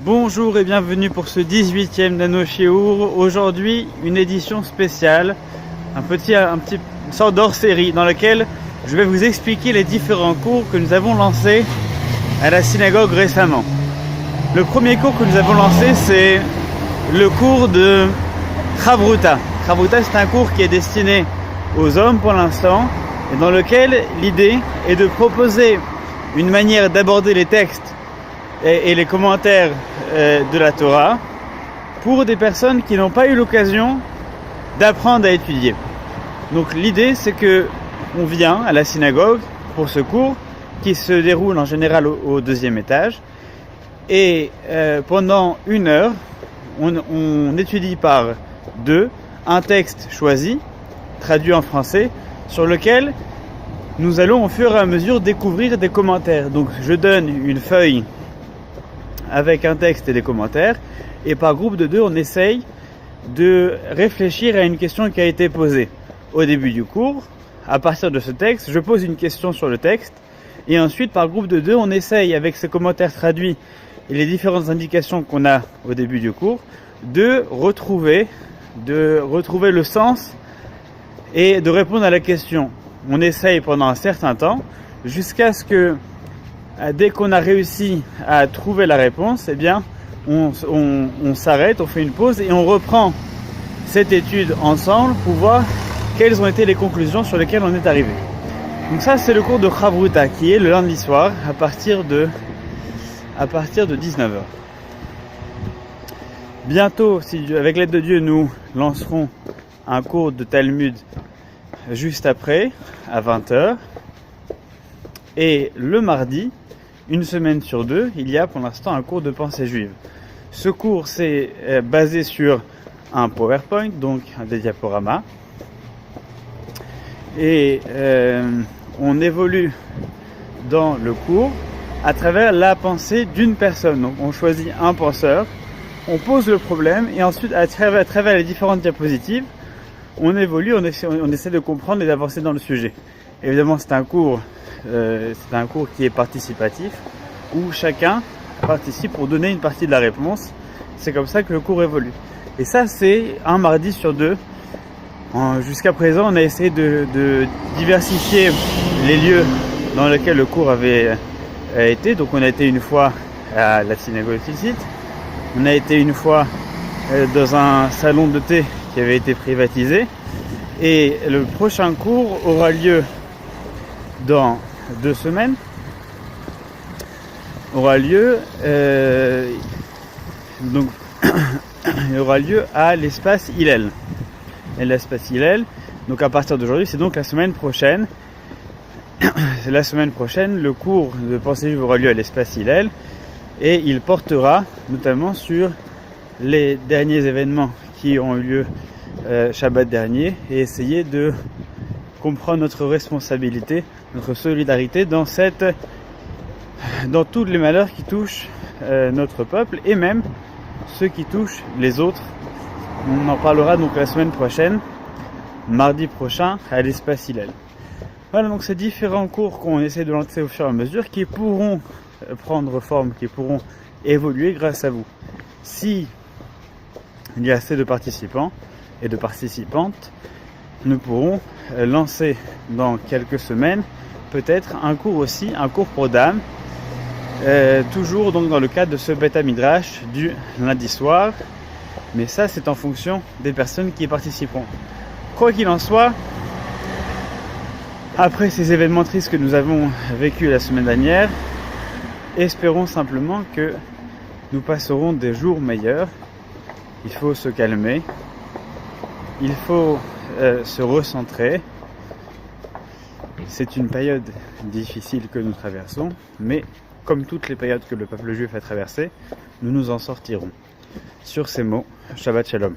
Bonjour et bienvenue pour ce 18e d'Ano-Shiur. Aujourd'hui, une édition spéciale, une sorte d'hors-série dans laquelle je vais vous expliquer les différents cours que nous avons lancés à la synagogue récemment. Le premier cours que nous avons lancé, c'est le cours de Chavruta. Chavruta, c'est un cours qui est destiné aux hommes pour l'instant, et dans lequel l'idée est de proposer une manière d'aborder les textes et les commentaires de la Torah pour des personnes qui n'ont pas eu l'occasion d'apprendre à étudier. Donc l'idée, c'est que on vient à la synagogue pour ce cours qui se déroule en général au deuxième étage, et pendant 1 heure on étudie par deux un texte choisi, traduit en français, sur lequel nous allons au fur et à mesure découvrir des commentaires. Donc je donne une feuille avec un texte et des commentaires, et par groupe de 2 on essaye de réfléchir à une question qui a été posée au début du cours. À partir de ce texte, je pose une question sur le texte, et ensuite par groupe de 2 on essaye, avec ces commentaires traduits et les différentes indications qu'on a au début du cours, de retrouver le sens et de répondre à la question. On essaye pendant un certain temps jusqu'à ce que, dès qu'on a réussi à trouver la réponse, eh bien, on s'arrête, on fait une pause et on reprend cette étude ensemble pour voir quelles ont été les conclusions sur lesquelles on est arrivé. Donc ça, c'est le cours de Chavruta qui est le lundi soir à partir de 19h. Bientôt, avec l'aide de Dieu, nous lancerons un cours de Talmud juste après, à 20h. Et le mardi, une semaine sur 2, il y a pour l'instant un cours de pensée juive. Ce cours, c'est basé sur un PowerPoint, donc des diaporamas. Et on évolue dans le cours à travers la pensée d'une personne. Donc on choisit un penseur, on pose le problème, et ensuite à travers les différentes diapositives, on évolue, on essaie de comprendre et d'avancer dans le sujet. Évidemment, c'est un cours qui est participatif, où chacun participe pour donner une partie de la réponse. C'est comme ça que le cours évolue. Et ça, c'est un mardi sur 2. Jusqu'à présent, on a essayé de diversifier les lieux dans lesquels le cours avait été. Donc on a été une fois à la synagogue Tilsit, on a été une fois dans un salon de thé qui avait été privatisé, et le prochain cours aura lieu dans 2 semaines, il aura lieu à l'espace Hillel. Et l'espace Hillel, donc à partir d'aujourd'hui, c'est donc la semaine prochaine. C'est la semaine prochaine, le cours de pensée juive aura lieu à l'espace Hillel, et il portera notamment sur les derniers événements qui ont eu lieu Shabbat dernier, et essayer de comprendre notre responsabilité, notre solidarité dans tous les malheurs qui touchent notre peuple, et même ceux qui touchent les autres. On en parlera donc la semaine prochaine, mardi prochain, à l'espace Hillel. Voilà, donc ces différents cours qu'on essaie de lancer au fur et à mesure, qui pourront prendre forme, qui pourront évoluer grâce à vous. Si il y a assez de participants et de participantes, nous pourrons lancer dans quelques semaines peut-être un cours pour dames, toujours donc dans le cadre de ce Beth Midrash du lundi soir, mais ça c'est en fonction des personnes qui y participeront. Quoi qu'il en soit, après ces événements tristes que nous avons vécus la semaine dernière, espérons simplement que nous passerons des jours meilleurs. Il faut se calmer, il faut se recentrer. C'est une période difficile que nous traversons, mais comme toutes les périodes que le peuple juif a traversées, nous nous en sortirons. Sur ces mots, Shabbat Shalom.